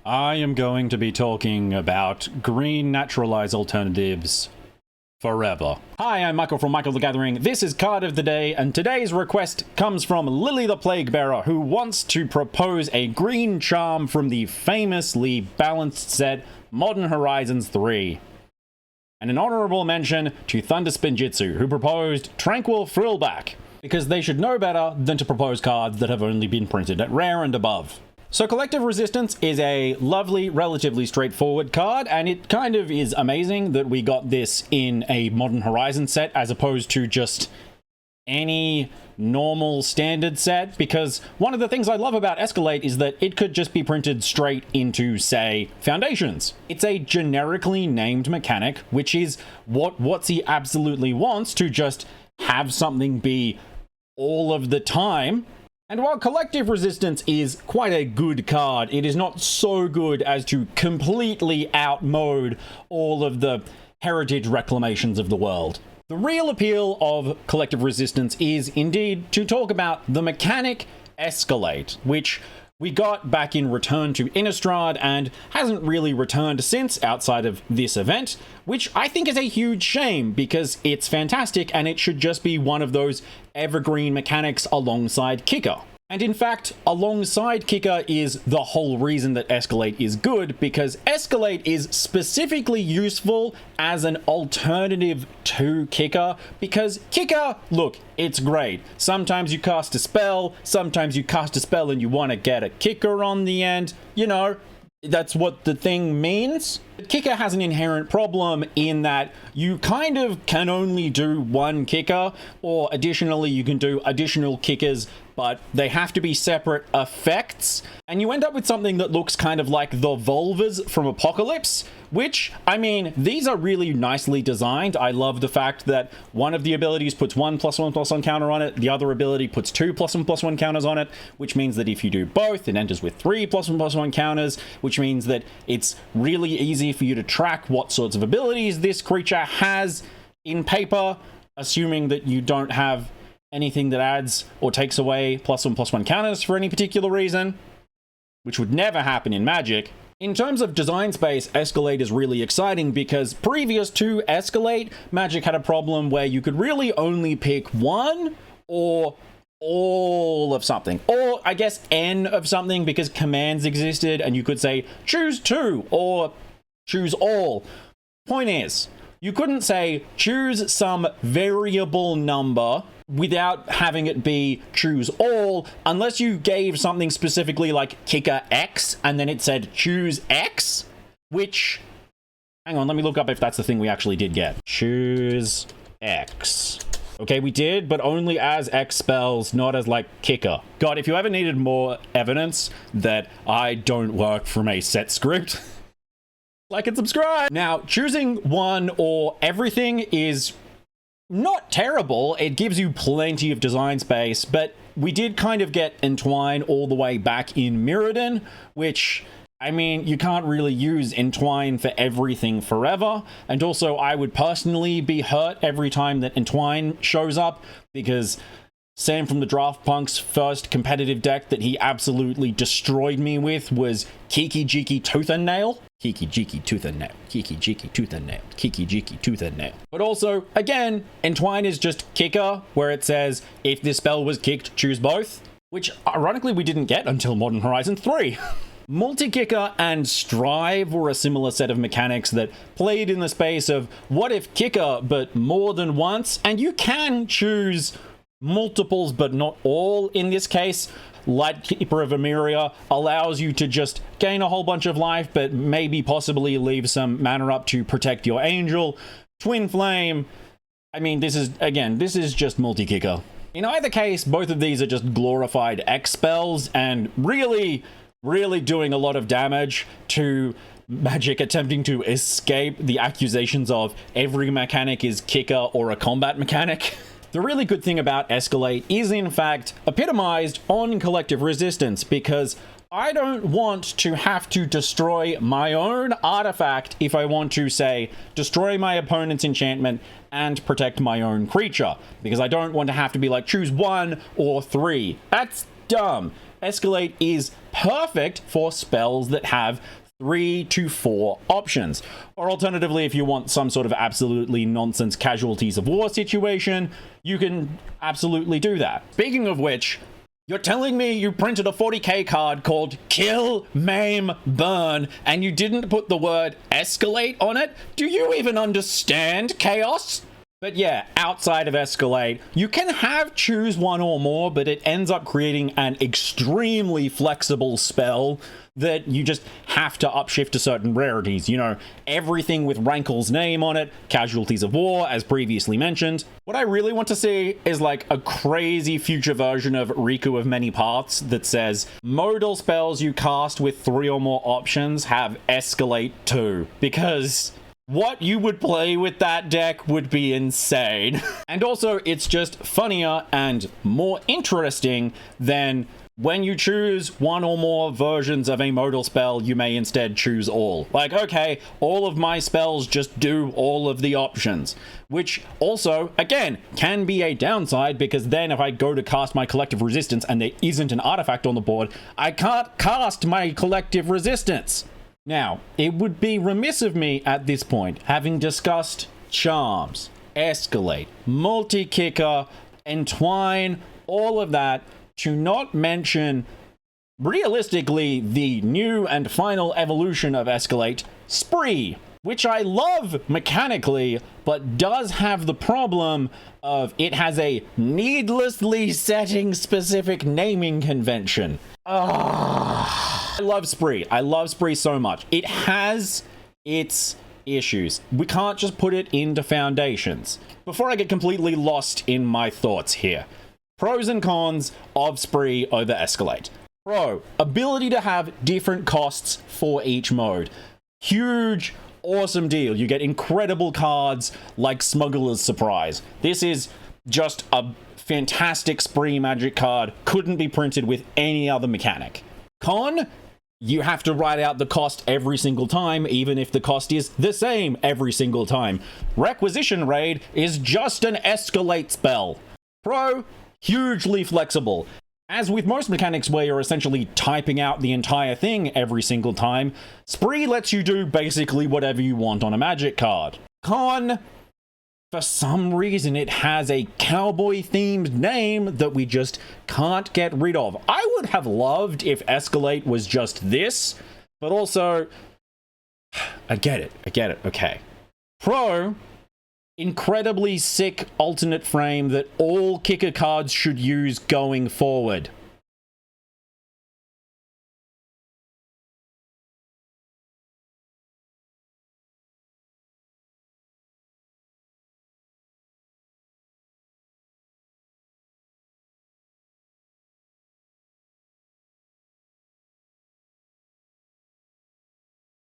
I am going to be talking about green naturalized alternatives forever. Hi, I'm Michael from Michael the Gathering. This is Card of the Day, and today's request comes from Lily the Plaguebearer, who wants to propose a green charm from the famously balanced set Modern Horizons 3. And an honorable mention to Thunder Spinjitzu, who proposed Tranquil Frillback, because they should know better than to propose cards that have only been printed at rare and above. So Collective Resistance is a lovely, relatively straightforward card, and it kind of is amazing that we got this in a Modern Horizon set as opposed to just any normal standard set, because one of the things I love about Escalate is that it could just be printed straight into, say, Foundations. It's a generically named mechanic, which is what WotC absolutely wants, to just have something be all of the time. And while Collective Resistance is quite a good card, it is not so good as to completely outmode all of the heritage reclamations of the world. The real appeal of Collective Resistance is indeed to talk about the mechanic Escalate, which we got back in Return to Innistrad and hasn't really returned since outside of this event, which I think is a huge shame because it's fantastic and it should just be one of those evergreen mechanics alongside Kicker. And in fact, alongside Kicker is the whole reason that Escalate is good, because Escalate is specifically useful as an alternative to Kicker, because Kicker, look, it's great. Sometimes you cast a spell and you want to get a kicker on the end. You know, that's what the thing means. Kicker has an inherent problem in that you kind of can only do one kicker, or additionally you can do additional kickers, but they have to be separate effects, and you end up with something that looks kind of like the Volvers from Apocalypse, which, I mean, these are really nicely designed. I love the fact that one of the abilities puts 1+1/+1 counter on it, the other ability puts 2+1/+1 counters on it, which means that if you do both, it enters with 3+1/+1 counters, which means that it's really easy for you to track what sorts of abilities this creature has in paper, assuming that you don't have anything that adds or takes away +1/+1 counters for any particular reason, which would never happen in Magic. In terms of design space, Escalate is really exciting because previous to Escalate, Magic had a problem where you could really only pick one or all of something, or I guess N of something, because commands existed and you could say choose two or choose all. Point is, you couldn't say choose some variable number without having it be choose all, unless you gave something specifically like Kicker X and then it said choose X, which, hang on, let me look up if that's the thing we actually did get. Choose X. Okay, we did, but only as X spells, not as like Kicker. God, if you ever needed more evidence that I don't work from a set script, like and subscribe. Now, choosing one or everything is not terrible. It gives you plenty of design space, but we did kind of get Entwine all the way back in Mirrodin, which, I mean, you can't really use Entwine for everything forever. And also, I would personally be hurt every time that Entwine shows up, because Sam from the Draft Punk's first competitive deck that he absolutely destroyed me with was Kiki Jiki Tooth and Nail. Kiki Jiki Tooth and Nail. Kiki Jiki Tooth and Nail. Kiki Jiki Tooth and Nail. But also, again, Entwine is just Kicker, where it says, if this spell was kicked, choose both. Which, ironically, we didn't get until Modern Horizon 3. Multi-Kicker and Strive were a similar set of mechanics that played in the space of what if Kicker, but more than once, and you can choose multiples, but not all in this case. Lightkeeper of Emeria allows you to just gain a whole bunch of life, but maybe possibly leave some mana up to protect your angel. Twin Flame, I mean, this is just multi-kicker. In either case, both of these are just glorified X spells and really doing a lot of damage to Magic attempting to escape the accusations of every mechanic is kicker or a combat mechanic. The really good thing about Escalate is, in fact, epitomized on Collective Resistance, because I don't want to have to destroy my own artifact if I want to, say, destroy my opponent's enchantment and protect my own creature, because I don't want to have to be like, choose one or three. That's dumb. Escalate is perfect for spells that have 3 to 4 options. Or alternatively, if you want some sort of absolutely nonsense casualties of war situation, you can absolutely do that. Speaking of which, you're telling me you printed a 40k card called Kill, Maim, Burn, and you didn't put the word Escalate on it? Do you even understand Chaos? But yeah, outside of Escalate, you can have choose one or more, but it ends up creating an extremely flexible spell that you just have to upshift to certain rarities. You know, everything with Rankle's name on it, Casualties of War, as previously mentioned. What I really want to see is like a crazy future version of Riku of Many Paths that says, modal spells you cast with 3 or more options have Escalate too. Because what you would play with that deck would be insane. And also, it's just funnier and more interesting than when you choose one or more versions of a modal spell, you may instead choose all. Like, okay, all of my spells just do all of the options. Which also, again, can be a downside, because then if I go to cast my Collective Resistance and there isn't an artifact on the board, I can't cast my Collective Resistance. Now, it would be remiss of me at this point, having discussed Charms, Escalate, Multi-Kicker, Entwine, all of that, to not mention, realistically, the new and final evolution of Escalate, Spree, which I love mechanically, but does have the problem of it has a needlessly setting-specific naming convention. I love Spree. I love Spree so much. It has its issues. We can't just put it into Foundations. Before I get completely lost in my thoughts here, pros and cons of Spree over Escalate. Pro, ability to have different costs for each mode. Huge, awesome deal. You get incredible cards like Smuggler's Surprise. This is just a fantastic Spree Magic card. Couldn't be printed with any other mechanic. Con, you have to write out the cost every single time, even if the cost is the same every single time. Requisition Raid is just an Escalate spell. Pro, hugely flexible. As with most mechanics where you're essentially typing out the entire thing every single time, Spree lets you do basically whatever you want on a Magic card. Con, for some reason it has a cowboy-themed name that we just can't get rid of. I would have loved if Escalate was just this, but also, I get it, okay. Pro, incredibly sick alternate frame that all kicker cards should use going forward.